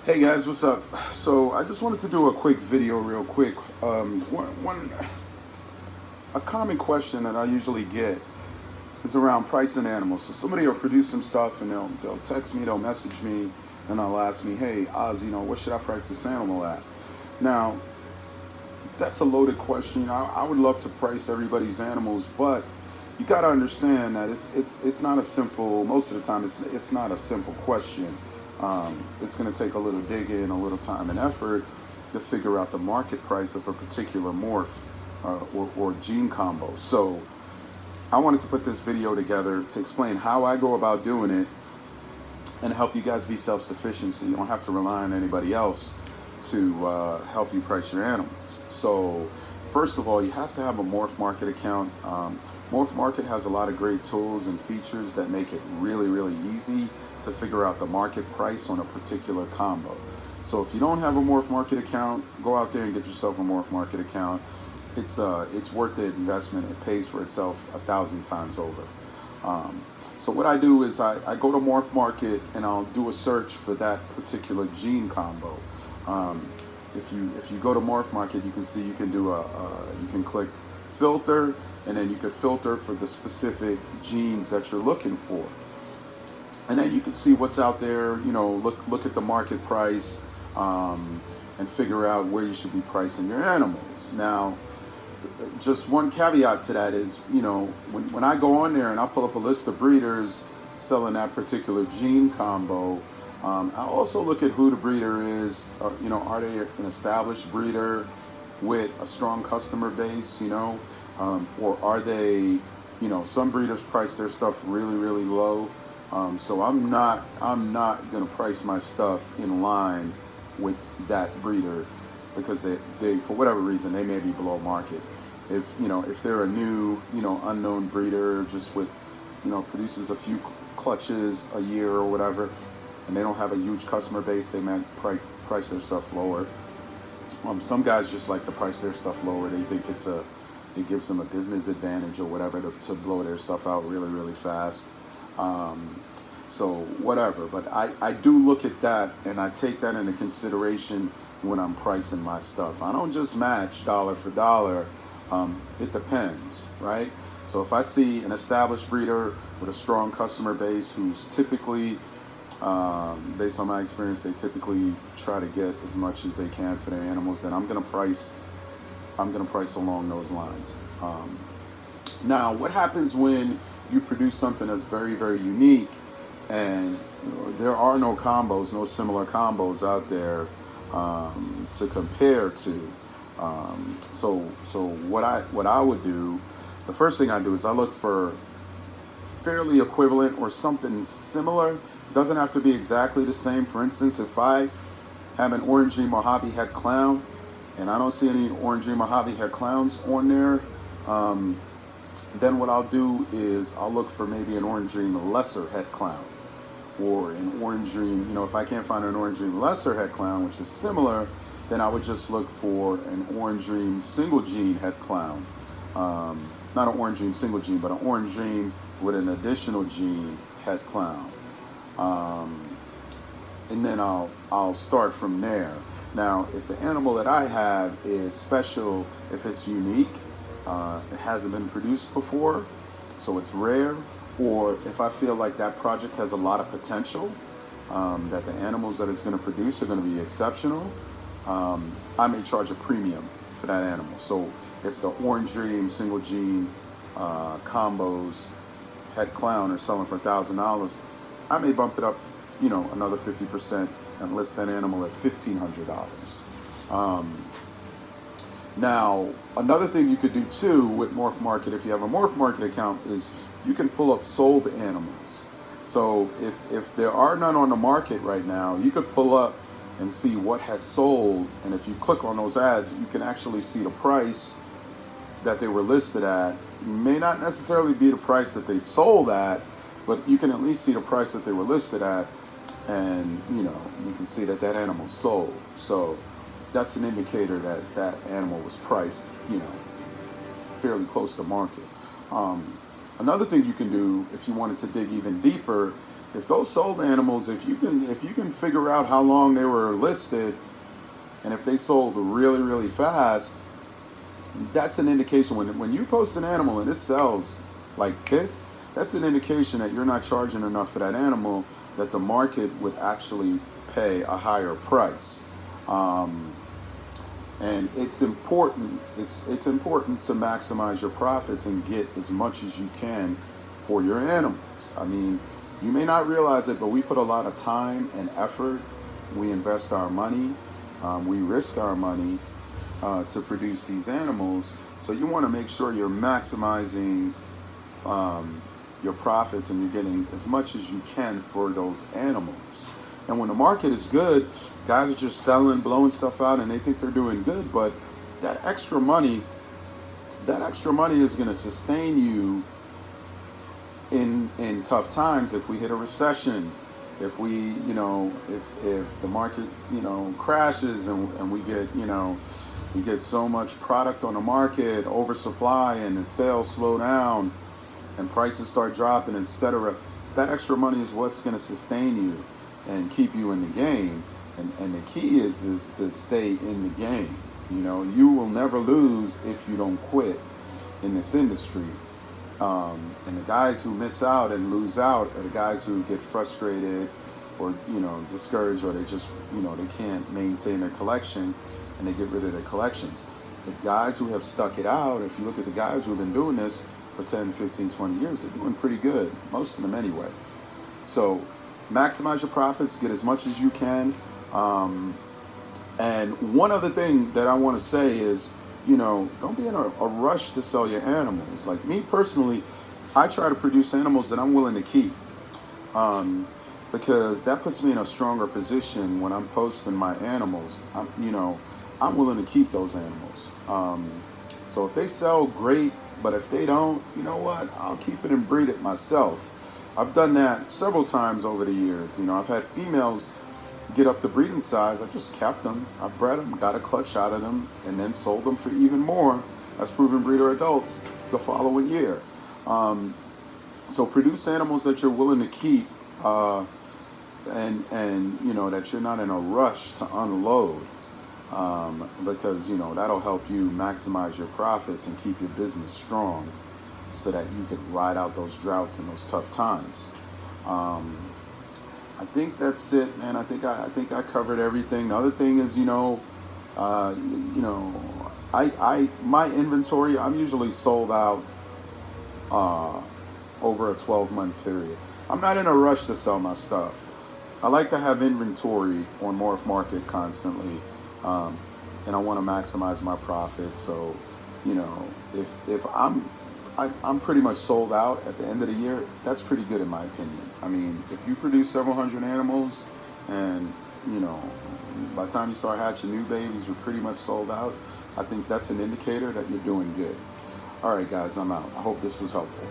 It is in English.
Hey guys, what's up? So I just wanted to do a quick video real quick. A common question that I usually get is around pricing animals. So somebody will produce some stuff and they'll text me, they'll message me, and they'll ask me, hey Oz, what should I price this animal at? Now, that's a loaded question. I would love to price everybody's animals, but you got to understand that it's not a simple. Most of the time, it's not a simple question. It's going to take a little digging, a little time and effort to figure out the market price of a particular morph or gene combo. So I wanted to put this video together to explain how I go about doing it and help you guys be self-sufficient so you don't have to rely on anybody else to help you price your animals. So first of all, you have to have a Morph Market account. Morph Market has a lot of great tools and features that make it really, really easy to figure out the market price on a particular combo. So if you don't have a Morph Market account, go out there and get yourself a Morph Market account. It's worth the investment. It pays for itself 1,000 times over. So what I do is I go to Morph Market and I'll do a search for that particular gene combo. If you go to Morph Market, you can see you can do you can click filter, and then you can filter for the specific genes that you're looking for, and then you can see what's out there. Look at the market price, and figure out where you should be pricing your animals. Now, just one caveat to that is, when I go on there and I pull up a list of breeders selling that particular gene combo, I also look at who the breeder is. Are they an established breeder with a strong customer base, or are they, some breeders price their stuff really, really low. So I'm not gonna price my stuff in line with that breeder because they for whatever reason they may be below market. If they're a new, unknown breeder just with, produces a few clutches a year or whatever, and they don't have a huge customer base, they might price their stuff lower. Some guys just like to price their stuff lower. They think it gives them a business advantage or whatever to blow their stuff out really, really fast. So whatever, but I do look at that and I take that into consideration when I'm pricing my stuff. I don't just match dollar for dollar. It depends, right? So if I see an established breeder with a strong customer base who's typically, based on my experience, they typically try to get as much as they can for their animals, then I'm gonna price along those lines. Now, what happens when you produce something that's very, very unique and there are no combos, no similar combos out there to compare to? So what I would do, the first thing I do is I look for fairly equivalent or something similar. It doesn't have to be exactly the same. For instance, if I have an orangey Mojave head clown and I don't see any orangey Mojave head clowns on there, then what I'll do is I'll look for maybe an orange dream lesser head clown, or an orange dream. If I can't find an orange dream lesser head clown, which is similar, then I would just look for an orange dream single gene head clown. Not an orange dream single gene, but an orange dream with an additional gene head clown. And then I'll start from there. Now, if the animal that I have is special, if it's unique, it hasn't been produced before, so it's rare, or if I feel like that project has a lot of potential, that the animals that it's going to produce are going to be exceptional, I may charge a premium for that animal. So if the orange dream single gene combos head clown are selling for $1,000, I may bump it up, another 50% and list that animal at $1,500. Now, another thing you could do too with Morph Market, if you have a Morph Market account, is you can pull up sold animals. So if there are none on the market right now, you could pull up and see what has sold, and if you click on those ads, you can actually see the price that they were listed at. May not necessarily be the price that they sold at, but you can at least see the price that they were listed at, and you can see that animal sold. So that's an indicator that animal was priced, fairly close to market. Another thing you can do if you wanted to dig even deeper, if those sold animals, if you can figure out how long they were listed, and if they sold really, really fast, that's an indication. When you post an animal and it sells like this, that's an indication that you're not charging enough for that animal, that the market would actually pay a higher price. And it's important. It's important to maximize your profits and get as much as you can for your animals. I mean, you may not realize it, but we put a lot of time and effort. We invest our money. We risk our money to produce these animals. So you want to make sure you're maximizing your profits and you're getting as much as you can for those animals. And when the market is good, guys are just selling, blowing stuff out, and they think they're doing good. But that extra money is going to sustain you in tough times. If we hit a recession, if we, if the market, crashes and we get so much product on the market, oversupply, and the sales slow down, and prices start dropping, etc. That extra money is what's going to sustain you and keep you in the game. And the key is to stay in the game. You will never lose if you don't quit in this industry. And the guys who miss out and lose out are the guys who get frustrated or, discouraged, or they just, they can't maintain their collection and they get rid of their collections. The guys who have stuck it out, if you look at the guys who have been doing this for 10, 15, 20 years, they're doing pretty good, most of them anyway. So maximize your profits, get as much as you can. And one other thing that I want to say is, don't be in a rush to sell your animals. Like me personally, I try to produce animals that I'm willing to keep, because that puts me in a stronger position when I'm posting my animals. I'm willing to keep those animals. So if they sell, great. But if they don't, you know what? I'll keep it and breed it myself. I've done that several times over the years. I've had females get up to breeding size. I just kept them. I bred them, got a clutch out of them, and then sold them for even more as proven breeder adults the following year. So produce animals that you're willing to keep, and that you're not in a rush to unload, because that'll help you maximize your profits and keep your business strong, so that you could ride out those droughts and those tough times. I think that's it, man. I think I covered everything. The other thing is, my inventory, I'm usually sold out over a 12-month period. I'm not in a rush to sell my stuff. I like to have inventory on Morph Market constantly, and I want to maximize my profits. So, if I'm pretty much sold out at the end of the year, that's pretty good in my opinion. I mean, if you produce several hundred animals and, by the time you start hatching new babies, you're pretty much sold out, I think that's an indicator that you're doing good. All right, guys, I'm out. I hope this was helpful.